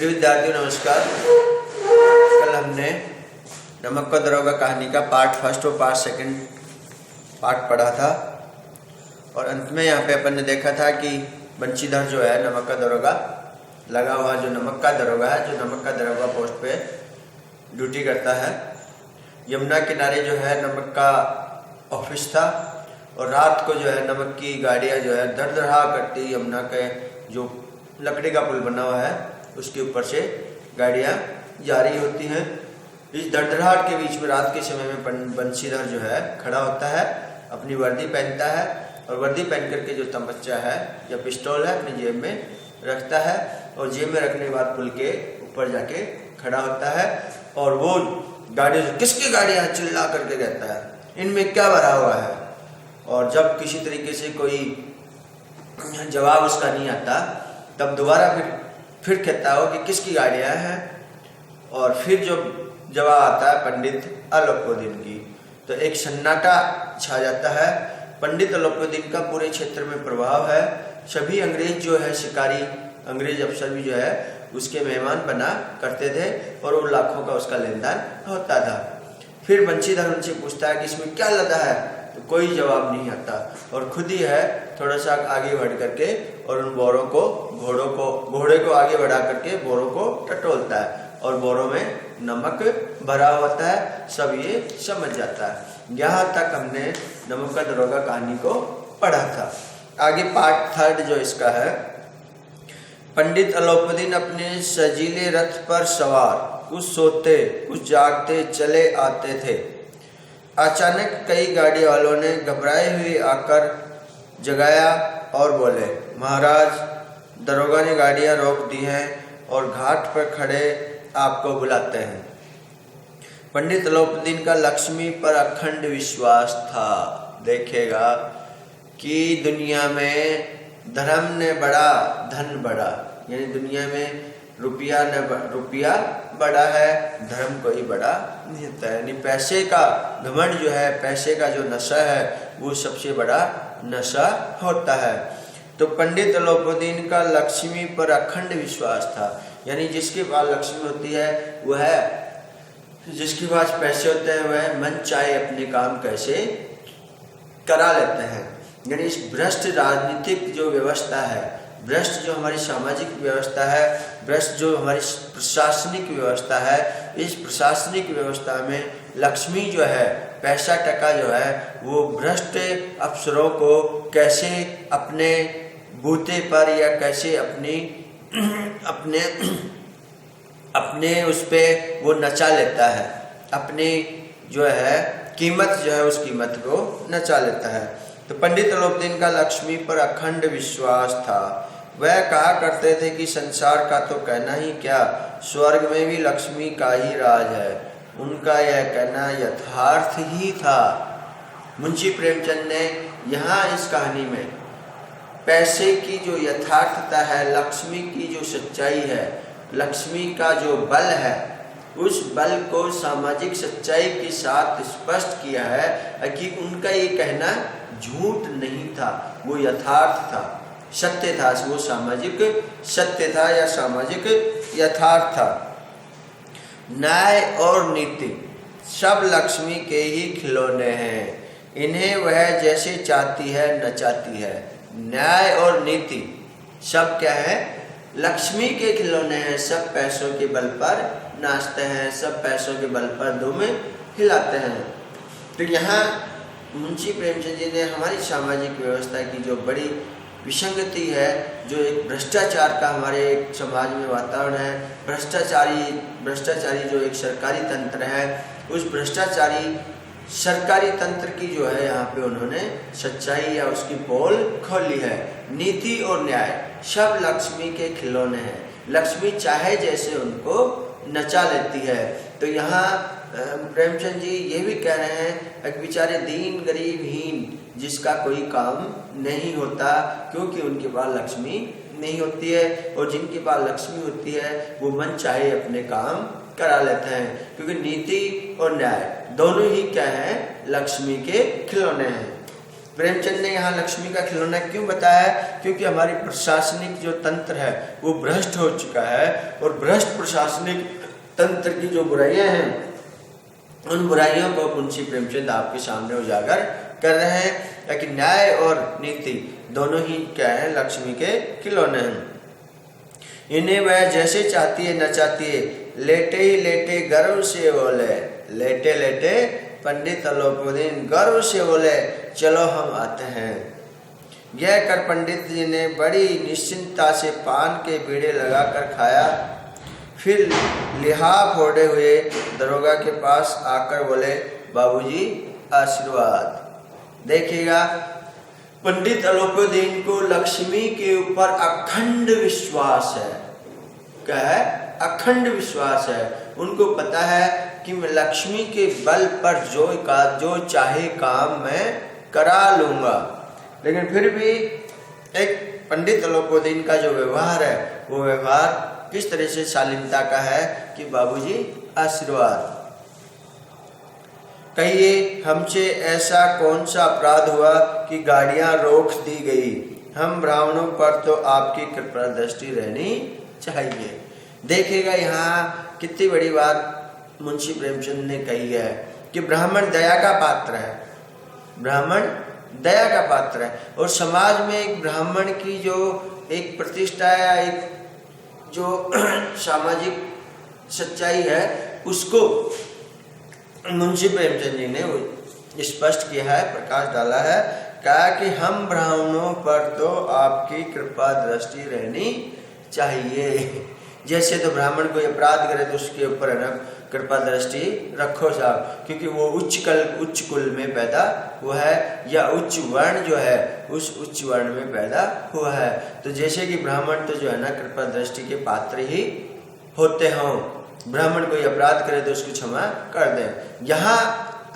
प्रिय विद्यार्थियों नमस्कार। कल हमने नमक का दरोगा कहानी का पार्ट फर्स्ट और पार्ट सेकंड पार्ट पढ़ा था और अंत में यहाँ पे अपन ने देखा था कि बंशीधर जो है नमक का दरोगा लगा हुआ जो नमक का दरोगा है, जो नमक का दरोगा पोस्ट पे ड्यूटी करता है, यमुना किनारे जो है नमक का ऑफिस था और रात को जो है नमक की गाड़ियाँ जो है दर दरहा करती यमुना के जो लकड़ी का पुल बना हुआ है उसके ऊपर से गाड़ियाँ जा रही होती हैं। इस दरदराहट के बीच में रात के समय में बंशीधर जो है खड़ा होता है, अपनी वर्दी पहनता है और वर्दी पहन करके जो तमंचा है या पिस्टल है अपनी जेब में रखता है और जेब में रखने के बाद पुल के ऊपर जाके खड़ा होता है और वो गाड़ियाँ किसकी गाड़ियाँ चिल्ला करके कहता है इनमें क्या भरा हुआ है। और जब किसी तरीके से कोई जवाब उसका नहीं आता तब दोबारा फिर कहता हो कि किसकी गाड़ियाँ हैं और फिर जो जवाब आता है पंडित अलोपीदीन की, तो एक सन्नाटा छा जाता है। पंडित अलोपीदीन का पूरे क्षेत्र में प्रभाव है। सभी अंग्रेज जो है शिकारी अंग्रेज अफसर भी जो है उसके मेहमान बना करते थे और वो लाखों का उसका लेन देन होता था। फिर बंशीधर उनसे पूछता है कि इसमें क्या लदा है, तो कोई जवाब नहीं आता और खुद ही है थोड़ा सा आगे बढ़ करके और उन बोरों को घोड़े को आगे बढ़ा करके बोरों को टटोलता है और बोरों में नमक भरा होता है। सब ये समझ जाता है। यहाँ तक हमने नमक का दरोगा कहानी को पढ़ा था। आगे पार्ट थर्ड जो इसका है, पंडित अलोपीदीन अपने सजीले रथ पर सवार कुछ सोते कुछ जागते चले आते थे। अचानक कई गाड़ी वालों ने घबराए हुए आकर जगाया और बोले, महाराज दरोगा ने गाड़ियां रोक दी हैं और घाट पर खड़े आपको बुलाते हैं। पंडित अलोपीदीन का लक्ष्मी पर अखंड विश्वास था। देखेगा कि दुनिया में धर्म ने बड़ा धन बड़ा, यानी दुनिया में रुपया बड़ा है, धर्म कोई बड़ा नहीं होता है। यानी पैसे का घमंड जो है, पैसे का जो नशा है वो सबसे बड़ा नशा होता है। तो पंडित अलोपीदीन का लक्ष्मी पर अखंड विश्वास था। यानी जिसके पास लक्ष्मी होती है वह जिसके पास पैसे होते हैं वह मन चाहे अपने काम कैसे करा लेते हैं। यानी इस भ्रष्ट राजनीतिक जो व्यवस्था है, भ्रष्ट जो हमारी सामाजिक व्यवस्था है, भ्रष्ट जो हमारी प्रशासनिक व्यवस्था है, इस प्रशासनिक व्यवस्था में लक्ष्मी जो है, पैसा टका जो है वो भ्रष्ट अफसरों को कैसे अपने बूते पर या कैसे अपने उस पे वो नचा लेता है, अपनी जो है कीमत जो है उस कीमत को नचा लेता है। तो पंडित अलोपीदीन का लक्ष्मी पर अखंड विश्वास था। वह कहा करते थे कि संसार का तो कहना ही क्या, स्वर्ग में भी लक्ष्मी का ही राज है। उनका यह कहना यथार्थ ही था। मुंशी प्रेमचंद ने यहाँ इस कहानी में पैसे की जो यथार्थता है, लक्ष्मी की जो सच्चाई है, लक्ष्मी का जो बल है, उस बल को सामाजिक सच्चाई के साथ स्पष्ट किया है कि उनका ये कहना झूठ नहीं था, वो यथार्थ था, सत्य था, वो सामाजिक सत्य था या सामाजिक यथार्थ था। न्याय और नीति सब लक्ष्मी के ही खिलौने हैं, इन्हें वह जैसे चाहती है नचाती है। न्याय और नीति सब क्या है, लक्ष्मी के खिलौने हैं। सब पैसों के बल पर नाचते हैं, सब पैसों के बल पर दुम हिलाते हैं। तो यहाँ मुंशी प्रेमचंद जी ने हमारी सामाजिक व्यवस्था की जो बड़ी विसंगति है, जो एक भ्रष्टाचार का हमारे एक समाज में वातावरण है, भ्रष्टाचारी जो एक सरकारी तंत्र है, उस भ्रष्टाचारी सरकारी तंत्र की जो है यहाँ पे उन्होंने सच्चाई या उसकी पोल खोली है। नीति और न्याय सब लक्ष्मी के खिलौने हैं, लक्ष्मी चाहे जैसे उनको नचा लेती है। तो यहाँ प्रेमचंद जी ये भी कह रहे हैं कि बेचारे दीन गरीब हीन जिसका कोई काम नहीं होता क्योंकि उनके पास लक्ष्मी नहीं होती है, और जिनके पास लक्ष्मी होती है वो मन चाहे अपने काम करा लेते हैं, क्योंकि नीति और न्याय दोनों ही क्या है, लक्ष्मी के खिलौने हैं। प्रेमचंद ने यहाँ लक्ष्मी का खिलौना क्यों बताया है? क्योंकि हमारी प्रशासनिक जो तंत्र है वो भ्रष्ट हो चुका है, और भ्रष्ट प्रशासनिक तंत्र की जो बुराइयां हैं उन बुराइयों को मुंशी प्रेमचंद आपके सामने उजागर कर रहे हैं कि न्याय और नीति दोनों ही क्या है, लक्ष्मी के खिलौने हैं। इन्हें वह जैसे चाहती है नचाती है, लेटे ही लेटे गर्व से बोले, लेटे लेटे पंडित अलोपुद्दीन गर्व से बोले चलो हम आते हैं। यह कर पंडित जी ने बड़ी निश्चिंतता से पान के बीड़े लगाकर खाया, फिर लिहाफ ओढ़े हुए दरोगा के पास आकर बोले बाबूजी आशीर्वाद। देखिएगा, पंडित अलोपुद्दीन को लक्ष्मी के ऊपर अखंड विश्वास है। क्या है? अखंड विश्वास है। उनको पता है कि मैं लक्ष्मी के बल पर जो चाहे काम मैं करा लूंगा। लेकिन फिर भी एक पंडित अलोपुद्दीन का जो व्यवहार है वो व्यवहार किस तरह से शालीनता का है कि बाबूजी आशीर्वाद। कहिए, हमसे ऐसा कौन सा अपराध हुआ कि गाड़ियां रोक दी गई? हम ब्राह्मणों पर तो आपकी कृपा दृष्टि रहनी चाहिए। देखिएगा, यहाँ कितनी बड़ी बात मुंशी प्रेमचंद ने कही है कि ब्राह्मण दया का पात्र है, ब्राह्मण दया का पात्र है। और समाज में एक ब्राह्मण की जो एक प्रतिष्ठा है, एक जो सामाजिक सच्चाई है, उसको मुंशी प्रेमचंद जी ने स्पष्ट किया है, प्रकाश डाला है। कहा कि हम ब्राह्मणों पर तो आपकी कृपा दृष्टि रहनी चाहिए। जैसे तो ब्राह्मण कोई अपराध करे तो उसके ऊपर है ना कृपा दृष्टि रखो साहब, क्योंकि वो उच्च कुल में पैदा हुआ है, या उच्च वर्ण जो है उस उच्च वर्ण में पैदा हुआ है। तो जैसे कि ब्राह्मण तो जो है ना कृपा दृष्टि के पात्र ही होते हों, ब्राह्मण कोई अपराध करे तो उसको क्षमा कर दें। यहाँ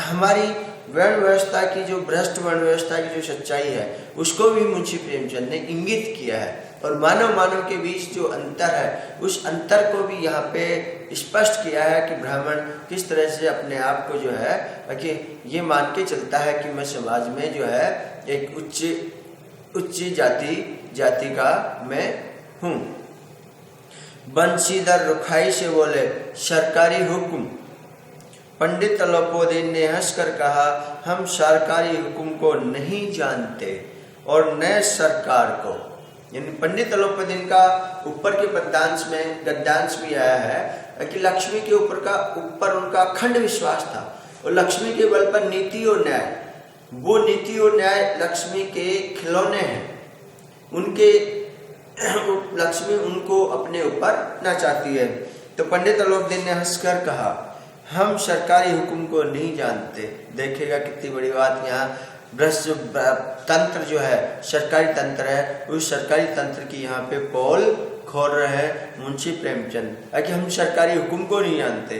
हमारी वर्ण व्यवस्था की जो भ्रष्ट वर्ण व्यवस्था की जो सच्चाई है उसको भी मुंशी प्रेमचंद ने इंगित किया है, और मानव के बीच जो अंतर है उस अंतर को भी यहाँ पे स्पष्ट किया है कि ब्राह्मण किस तरह से अपने आप को जो है कि ये मान के चलता है कि मैं समाज में जो है एक उच्च जाति का मैं हूँ। बंशीधर रुखाई से बोले सरकारी हुक्म। पंडित अलोपुद्दीन ने हंसकर कहा, हम सरकारी हुक्म को नहीं जानते और न सरकार को। यानी पंडित अलोपुद्दीन का ऊपर के पद्यांश में गद्यांश भी आया है कि लक्ष्मी के ऊपर उनका अखंड विश्वास था, और लक्ष्मी के बल पर नीति और न्याय, वो नीति और न्याय लक्ष्मी के खिलौने हैं। उनके लक्ष्मी उनको अपने ऊपर नचाती है। तो पंडित अलोपुद्दीन ने हंसकर कहा, हम सरकारी हुक्म को नहीं जानते। देखिएगा कितनी बड़ी बात, यहाँ भ्रष्ट तंत्र जो है सरकारी तंत्र है, उस सरकारी तंत्र की यहाँ पे पोल खोल रहे हैं मुंशी प्रेमचंद कि हम सरकारी हुक्म को नहीं जानते,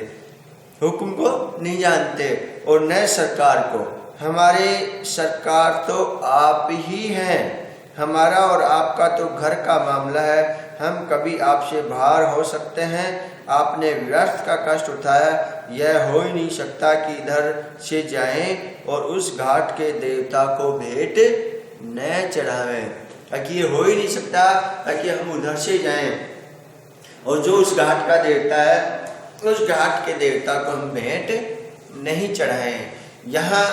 हुक्म को नहीं जानते और न सरकार को। हमारे सरकार तो आप ही हैं, हमारा और आपका तो घर का मामला है। हम कभी आपसे बाहर हो सकते हैं, आपने व्यर्थ का कष्ट उठाया, यह हो ही नहीं सकता कि इधर से जाएं और उस घाट के देवता को भेंट न चढ़ावें। कि ये हो ही नहीं सकता कि हम उधर से जाएं और जो उस घाट का देवता है उस घाट के देवता को हम भेंट नहीं चढ़ाएं। यहाँ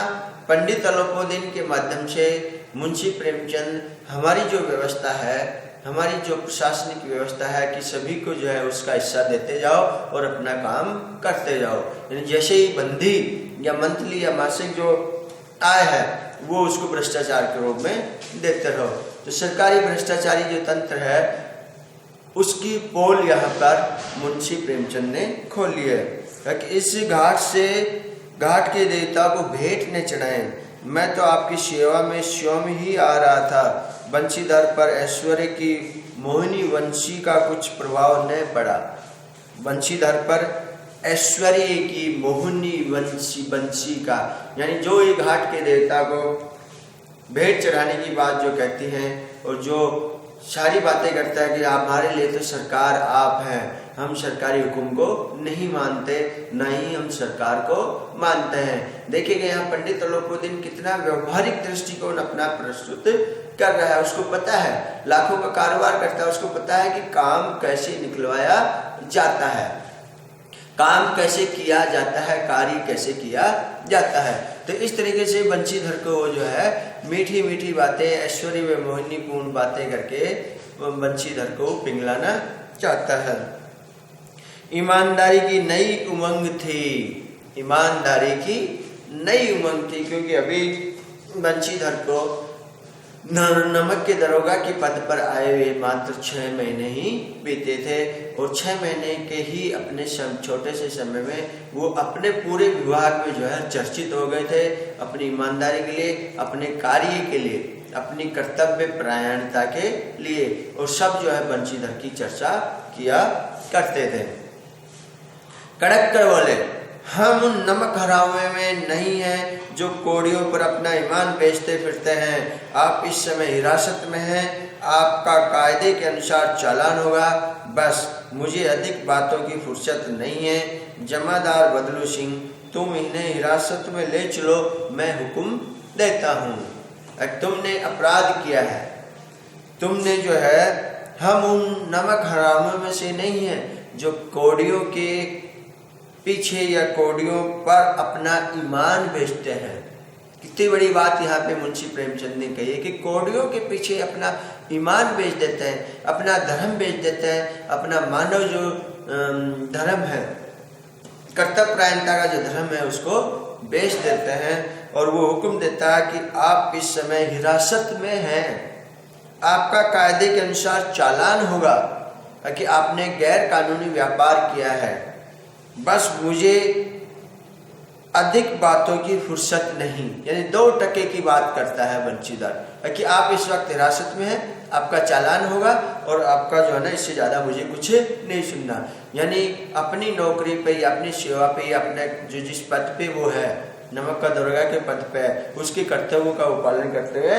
पंडित अलोपुद्दीन के माध्यम से मुंशी प्रेमचंद हमारी जो व्यवस्था है, हमारी जो प्रशासनिक व्यवस्था है कि सभी को जो है उसका हिस्सा देते जाओ और अपना काम करते जाओ। यानी जैसे ही बंधी या मंथली या मासिक जो आय है वो उसको भ्रष्टाचार के रूप में देते रहो। तो सरकारी भ्रष्टाचारी जो तंत्र है उसकी पोल यहाँ पर मुंशी प्रेमचंद ने खोली है कि इस घाट के देवता को भेंट न चढ़ाएं। मैं तो आपकी सेवा में स्वयं ही आ रहा था। बंशीधर पर ऐश्वर्य की मोहिनी वंशी का कुछ प्रभाव न पड़ा। बंशीधर पर ऐश्वर्य की मोहिनी वंशी का, यानी जो ये घाट के देवता को भेंट चढ़ाने की बात जो कहती हैं और जो सारी बातें करता है कि हमारे लिए तो सरकार आप हैं, हम सरकारी हुक्म को नहीं मानते, न ही हम सरकार को मानते हैं। देखिएगा यहाँ पंडित अलोपीदीन कितना व्यवहारिक दृष्टिकोण अपना प्रस्तुत कर रहा है। उसको पता है, लाखों का कारोबार करता है, उसको पता है कि काम कैसे निकलवाया जाता है, काम कैसे किया जाता है, कार्य कैसे किया जाता है। तो इस तरीके से बंशीधर को वो जो है मीठी मीठी बातें, ऐश्वर्य व मोहिनीपूर्ण बातें करके बंशीधर को पिघलाना चाहता है। ईमानदारी की नई उमंग थी, ईमानदारी की नई उमंग थी, क्योंकि अभी बंशीधर को नमक के दरोगा के पद पर आए हुए मात्र 6 महीने ही बीते थे, और 6 महीने के ही अपने छोटे से समय में वो अपने पूरे विभाग में जो है चर्चित हो गए थे, अपनी ईमानदारी के लिए, अपने कार्य के लिए, अपनी कर्तव्य परायणता के लिए, और सब जो है बंशीधर की चर्चा किया करते थे। कड़क कर बोले, हम उन नमक हरामे में नहीं हैं जो कोड़ियों पर अपना ईमान बेचते फिरते हैं। आप इस समय हिरासत में हैं, आपका कायदे के अनुसार चालान होगा। बस मुझे अधिक बातों की फुर्सत नहीं है। जमादार बदलू सिंह, तुम इन्हें हिरासत में ले चलो, मैं हुक्म देता हूँ। तुमने अपराध किया है, तुमने जो है, हम उन नमक हरामों में से नहीं हैं जो कोड़ियों के पीछे या कोड़ियों पर अपना ईमान बेचते हैं। कितनी बड़ी बात यहाँ पे मुंशी प्रेमचंद ने कही है कि कोड़ियों के पीछे अपना ईमान बेच देते हैं, अपना धर्म बेच देते हैं, अपना मानव जो धर्म है, कर्तव्यपरायणता का जो धर्म है, उसको बेच देते हैं। और वो हुक्म देता है कि आप इस समय हिरासत में हैं, आपका कायदे के अनुसार चालान होगा कि आपने गैर कानूनी व्यापार किया है। बस मुझे अधिक बातों की फुर्सत नहीं, यानी 2% की बात करता है बंशीधर कि आप इस वक्त हिरासत में हैं, आपका चालान होगा, और आपका जो है ना, इससे ज़्यादा मुझे कुछ नहीं सुनना। यानी अपनी नौकरी पे या अपनी सेवा पे या अपने जो जिस पद पे वो है, नमक का दरोगा के पद पे, उसके कर्तव्यों का पालन करते हुए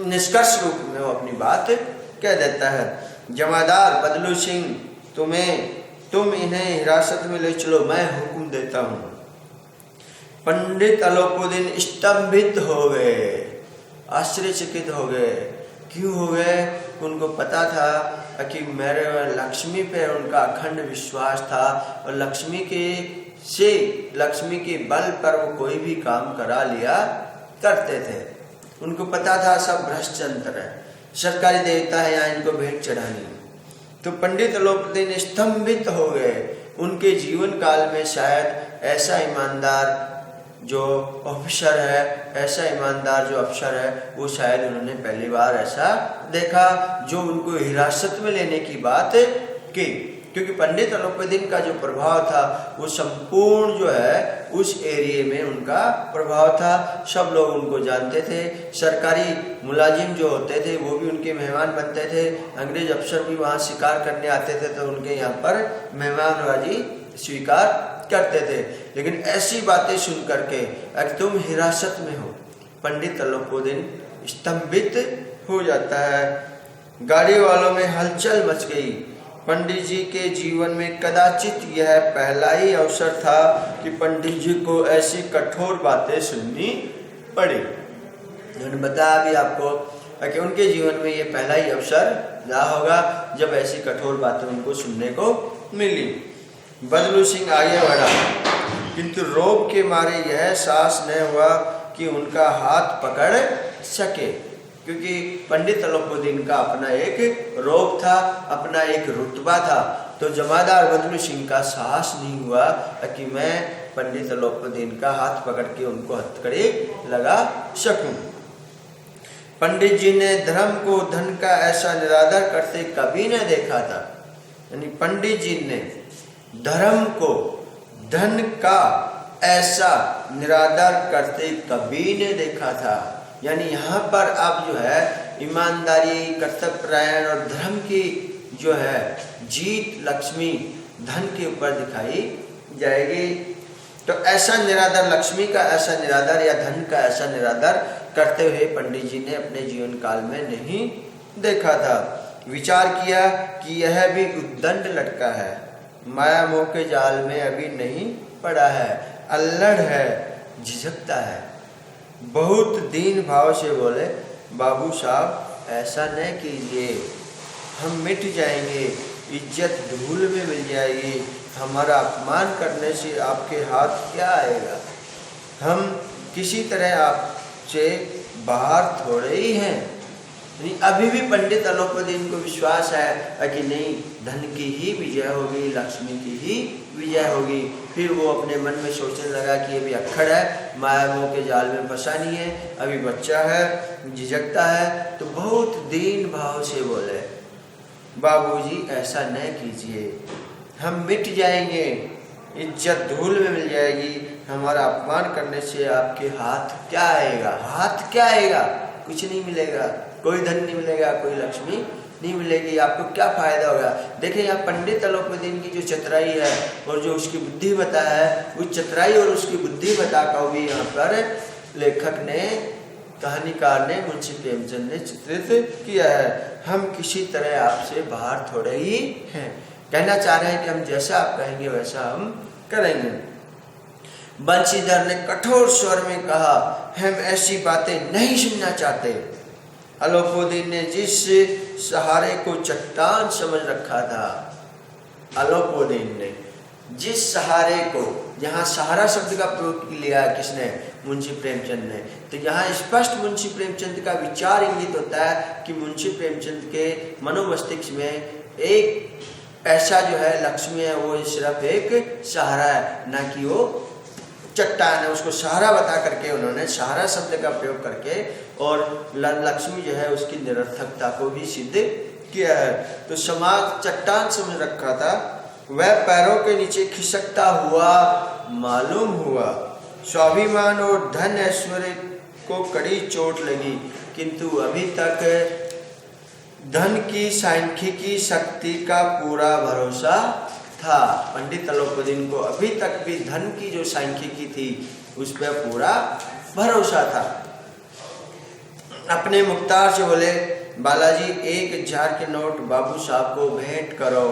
निष्कर्ष रूप में वो अपनी बात कह देता है। जमादार बदलू सिंह, तुम इन्हें हिरासत में ले चलो, मैं हुक्म देता हूँ। पंडित अलोपीदीन स्तंभित हो गए, आश्चर्यचकित हो गए। क्यों हो गए? उनको पता था कि मेरे लक्ष्मी पे उनका अखंड विश्वास था, और लक्ष्मी के बल पर वो कोई भी काम करा लिया करते थे। उनको पता था सब भ्रष्ट यंत्र है, सरकारी देवता है, यहाँ इनको भेंट चढ़ानी। तो पंडित अलोपीदीन स्तंभित हो गए। उनके जीवन काल में शायद ऐसा ईमानदार जो ऑफिसर है, ऐसा ईमानदार जो अफसर है, वो शायद उन्होंने पहली बार ऐसा देखा जो उनको हिरासत में लेने की बात की। क्योंकि पंडित अलोपीदीन का जो प्रभाव था वो संपूर्ण जो है उस एरिए में उनका प्रभाव था। सब लोग उनको जानते थे, सरकारी मुलाजिम जो होते थे वो भी उनके मेहमान बनते थे, अंग्रेज अफसर भी वहाँ शिकार करने आते थे तो उनके यहाँ पर मेहमानबाजी स्वीकार करते थे। लेकिन ऐसी बातें सुन करके अगर तुम हिरासत में हो, पंडित अलोपीदीन स्तंभित हो जाता है। गाड़ी वालों में हलचल मच गई। पंडित जी के जीवन में कदाचित यह पहला ही अवसर था कि पंडित जी को ऐसी कठोर बातें सुननी पड़ी। मैंने बताया अभी आपको कि उनके जीवन में ये पहला ही अवसर रहा होगा जब ऐसी कठोर बातें उनको सुनने को मिली। बदलू सिंह आगे बढ़ा, किंतु रोग के मारे यह साहस न हुआ कि उनका हाथ पकड़ सके, क्योंकि पंडित अलोपीदीन का अपना एक रोग था, अपना एक रुतबा था। तो जमादार बदलू सिंह का साहस नहीं हुआ कि मैं पंडित अलोपीदीन का हाथ पकड़ के उनको हथकड़ी लगा सकूं। पंडित जी ने धर्म को धन का ऐसा निरादर करते कभी न देखा था। यानी पंडित जी ने धर्म को धन का ऐसा निरादर करते कभी न देखा था। यानी यहाँ पर अब जो है ईमानदारी, कर्तव्यपरायण और धर्म की जो है जीत लक्ष्मी धन के ऊपर दिखाई जाएगी। तो ऐसा निरादर, लक्ष्मी का ऐसा निरादर या धन का ऐसा निरादर करते हुए पंडित जी ने अपने जीवन काल में नहीं देखा था। विचार किया कि यह भी उद्दंड लड़का है, माया मोह के जाल में अभी नहीं पड़ा है, अल्लड़ है, झिझकता है। बहुत दीन भाव से बोले, बाबू साहब ऐसा न कीजिए, हम मिट जाएंगे, इज्जत धूल में मिल जाएगी, हमारा अपमान करने से आपके हाथ क्या आएगा? हम किसी तरह आपसे बाहर थोड़े ही हैं। अभी भी पंडित अलोपदीन को विश्वास है कि नहीं, धन की ही विजय होगी, लक्ष्मी की ही विजय होगी। फिर वो अपने मन में सोचने लगा कि अभी अक्खड़ है, माया मोह के जाल में फंसा नहीं है, अभी बच्चा है, झिझकता है। तो बहुत दीन भाव से बोले, बाबूजी ऐसा न कीजिए, हम मिट जाएंगे, इज्जत धूल में मिल जाएगी, हमारा अपमान करने से आपके हाथ क्या आएगा? हाथ क्या आएगा? कुछ नहीं मिलेगा, कोई धन नहीं मिलेगा, कोई लक्ष्मी नहीं मिलेगी, आपको क्या फायदा होगा? देखिए यहाँ पंडित अलोपदीन की जो चतुराई है और जो उसकी बुद्धिमत्ता है, उस चतुराई और उसकी बुद्धिमत्ता को भी यहाँ पर लेखक ने, कहानीकार ने, मुंशी प्रेमचंद ने चित्रित किया है। हम किसी तरह आपसे बाहर थोड़े ही हैं, कहना चाह रहे हैं कि हम जैसा आप कहेंगे वैसा हम करेंगे। बंशीधर ने कठोर स्वर में कहा, हम ऐसी बातें नहीं सुनना चाहते। अलोपदीन ने जिस सहारे को चट्टान समझ रखा था, अलोपदीन ने जिस सहारे को, यहाँ सहारा शब्द का प्रयोग लिया किसने? मुंशी प्रेमचंद ने। तो यहाँ स्पष्ट मुंशी प्रेमचंद का विचार इंगित होता है कि मुंशी प्रेमचंद के मनोमस्तिष्क में एक ऐसा जो है लक्ष्मी है, वो सिर्फ एक सहारा है, ना कि वो चट्टान है। उसको सहारा बता करके उन्होंने सहारा शब्द का प्रयोग करके और लक्ष्मी जो है उसकी निरर्थकता को भी सिद्ध किया है। तो समाज चट्टान समझ रखा था, वह पैरों के नीचे खिसकता हुआ मालूम हुआ। स्वाभिमान और धन ऐश्वर्य को कड़ी चोट लगी, किंतु अभी तक धन की सांख्यिकी शक्ति का पूरा भरोसा था। पंडित अलोपदीन को अभी तक भी धन की जो सांख्यिकी थी उस पर पूरा भरोसा था। अपने मुख्तार से बोले, बालाजी 1000 के नोट बाबू साहब को भेंट करो,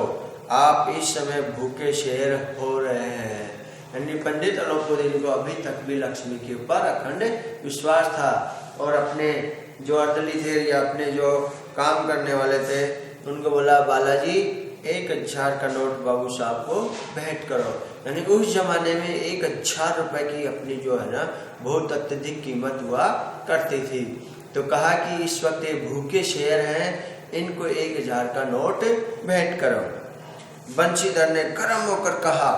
आप इस समय भूखे शेर हो रहे हैं। यानी पंडित अलोपदीन को अभी तक भी लक्ष्मी के ऊपर अखंड विश्वास था और अपने जो अर्दली थे या अपने जो काम करने वाले थे उनको बोला, बालाजी 1000 का नोट बाबू साहब को भेंट करो। यानी उस जमाने में 1000 रुपए की अपनी जो है ना बहुत अत्यधिक कीमत हुआ करती थी। तो कहा कि इस वक्त ये भूखे शेर हैं, इनको 1000 का नोट भेंट करो। बंशीधर ने गर्म होकर कहा,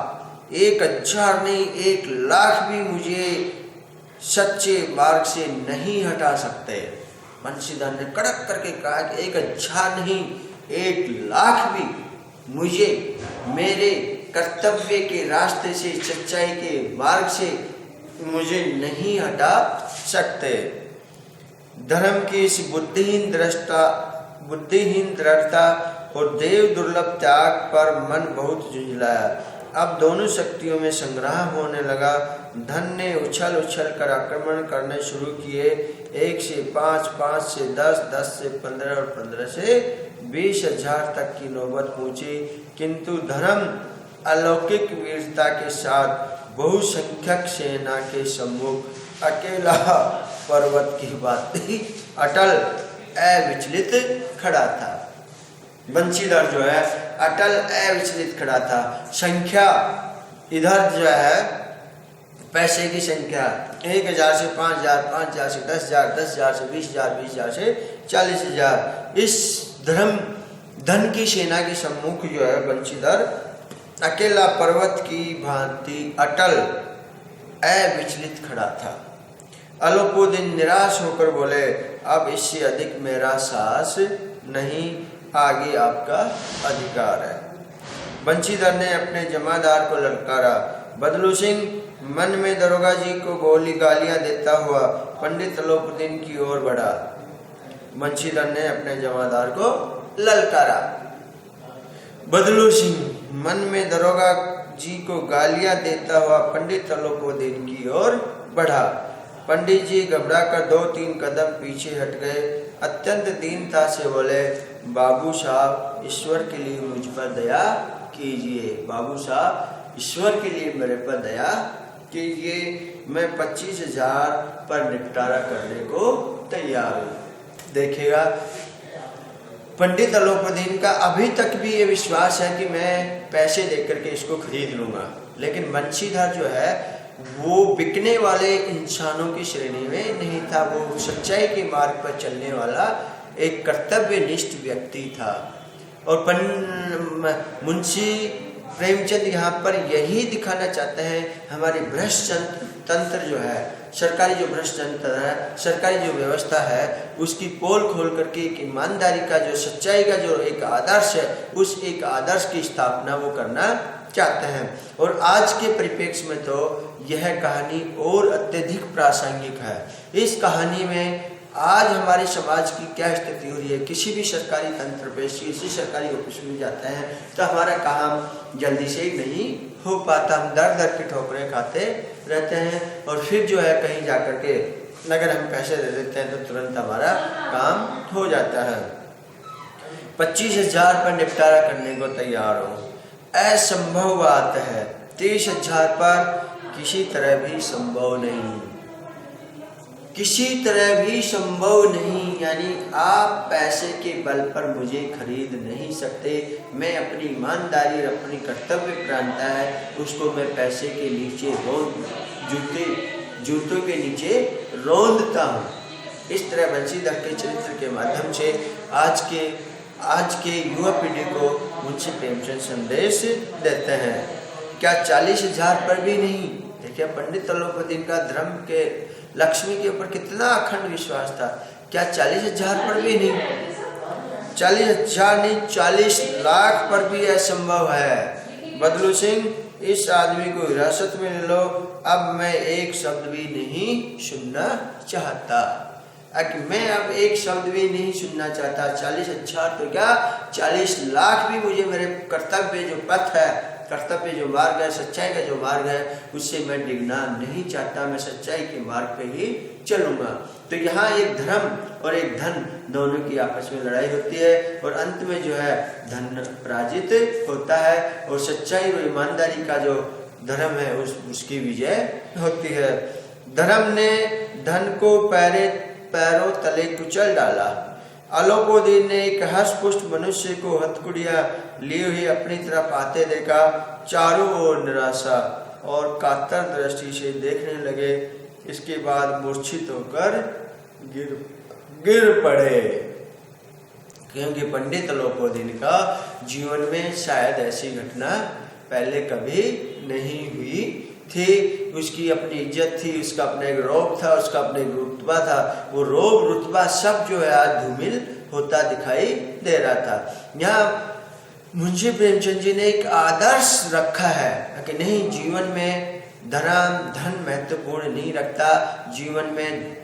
1000 नहीं 1,00,000 भी मुझे सच्चे मार्ग से नहीं हटा सकते। बंशीधर ने कड़क करके कहा कि 1000 नहीं 1,00,000 भी मुझे मेरे कर्तव्य के रास्ते से, सच्चाई के मार्ग से मुझे नहीं हटा सकते। धर्म की इस बुद्धिहीन दृढ़ता और देव दुर्लभ त्याग पर मन बहुत झुंझलाया। अब दोनों शक्तियों में संग्राम होने लगा। धन ने उछल उछल कर आक्रमण करने शुरू किए। 1 से 5, 5 से 10, 10 से 15 और 15 से 20,000 तक की नौबत पहुंची, किंतु धर्म अलौकिक वीरता के साथ बहुसंख्यक सेना के सम्मुख अकेला पर्वत की भांति अटल अविचलित खड़ा था। बंशीधर जो है अटल अविचलित खड़ा था। संख्या इधर जो है पैसे की संख्या 1000 से 5000, 5000 से 10,000, 10,000 से 20,000, 20,000 से 40,000। इस धन की सेना के सम्मुख जो है बंशीधर अकेला पर्वत की भांति अटल अविचलित खड़ा था। अलोपदीन निराश होकर बोले, अब इससे अधिक मेरा साहस नहीं, आगे आपका अधिकार है। बंशीधर ने अपने जमादार को ललकारा। बदलू सिंह मन में दरोगा जी को गालियां देता हुआ पंडित अलोपदीन की ओर बढ़ा। बंशीधर ने अपने जमादार को ललकारा। बदलू सिंह मन में दरोगा जी को गालियां देता हुआ पंडित अलोपदीन की ओर बढ़ा। पंडित जी घबरा कर 2-3 कदम पीछे हट गए। अत्यंत दीनता से बोले, बाबू साहब ईश्वर के लिए मुझ पर दया कीजिए। बाबू साहब ईश्वर के लिए मेरे पर दया कीजिए, मैं 25,000 पर निपटारा करने को तैयार हूँ। देखिएगा पंडित अलोपदीन का अभी तक भी ये विश्वास है कि मैं पैसे देकर के इसको खरीद लूँगा, लेकिन बंशीधर जो है वो बिकने वाले इंसानों की श्रेणी में नहीं था। वो सच्चाई के मार्ग पर चलने वाला एक कर्तव्यनिष्ठ व्यक्ति था। और मुंशी प्रेमचंद यहाँ पर यही दिखाना चाहते हैं, हमारी भ्रष्ट तंत्र जो है, सरकारी जो भ्रष्ट तंत्र है, सरकारी जो व्यवस्था है, उसकी पोल खोल करके एक ईमानदारी का जो सच्चाई का जो एक आदर्श है, उस एक आदर्श की स्थापना वो करना चाहते हैं। और आज के परिप्रेक्ष्य में तो यह कहानी और अत्यधिक प्रासंगिक है। इस कहानी में आज हमारे समाज की क्या स्थिति हो रही है, किसी भी सरकारी तंत्र पे, किसी सरकारी ऑफिस में जाते हैं तो हमारा काम जल्दी से नहीं हो पाता, हम दर दर की ठोकरें खाते रहते हैं, और फिर जो है कहीं जाकर के अगर हम पैसे दे देते हैं तो तुरंत हमारा काम हो जाता है। 25,000 पर निपटारा करने को तैयार हो, असंभव बात है। 30,000 पर किसी तरह भी संभव नहीं, किसी तरह भी संभव नहीं। यानी आप पैसे के बल पर मुझे खरीद नहीं सकते। मैं अपनी ईमानदारी और अपनी कर्तव्य प्रांता है उसको मैं पैसे के नीचे जूतों के नीचे रौंदता हूँ। इस तरह बंशीधर के चरित्र के माध्यम से आज के युवा पीढ़ी को मुंशी प्रेमचंद संदेश देते हैं। क्या 40,000 पर भी नहीं? देखिए पंडित अलोपदीन का धर्म के लक्ष्मी के ऊपर कितना अखंड विश्वास था। क्या 40,000 पर भी नहीं? 40,000 नहीं, 40 लाख पर भी असंभव है। बदलू सिंह, इस आदमी को हिरासत में ले लो, अब मैं एक शब्द भी नहीं सुनना चाहता। मैं अब एक शब्द भी नहीं सुनना चाहता। 40,000 तो क्या, 40 लाख भी मुझे मेरे कर्तव्य जो पथ है, कर्तव्य जो मार्ग है, सच्चाई का जो मार्ग है, उससे मैं डिगना नहीं चाहता। मैं सच्चाई के मार्ग पे ही चलूंगा। तो यहाँ एक धर्म और एक धन दोनों की आपस में लड़ाई होती है, और अंत में जो है धन पराजित होता है, और सच्चाई और ईमानदारी का जो धर्म है उसकी विजय होती है। धर्म ने धन को पैरों तले कुचल डाला। अलोपदीन ने एक हष्टपुष्ट मनुष्य को हथकड़ियां लिए हुए अपनी तरफ आते देखा। चारों ओर निराशा और कातर दृष्टि से देखने लगे। इसके बाद मूर्छित होकर गिर पड़े, क्योंकि पंडित अलोपदीन का जीवन में शायद ऐसी घटना पहले कभी नहीं हुई थी। उसकी अपनी इज्जत थी, उसका अपना एक रौब था, उसका अपना एक रुतबा था। वो रौब रुतबा सब जो है आज धूमिल होता दिखाई दे रहा था। यहाँ मुंशी प्रेमचंद जी ने एक आदर्श रखा है कि नहीं, जीवन में धन महत्वपूर्ण नहीं रखता, जीवन में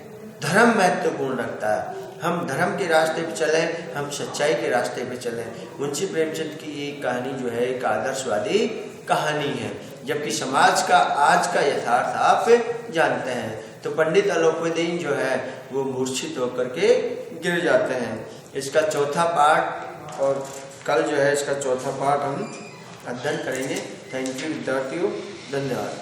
धर्म महत्वपूर्ण रखता है। हम धर्म के रास्ते पे चले, हम सच्चाई के रास्ते पे चले। मुंशी प्रेमचंद की ये कहानी जो है एक आदर्शवादी कहानी है, जबकि समाज का आज का यथार्थ आप जानते हैं। तो पंडित अलोपदीन जो है वो मूर्छित होकर के गिर जाते हैं। इसका चौथा पार्ट, और कल जो है इसका चौथा पार्ट हम अध्ययन करेंगे। थैंक यू विद्यार्थियों, धन्यवाद।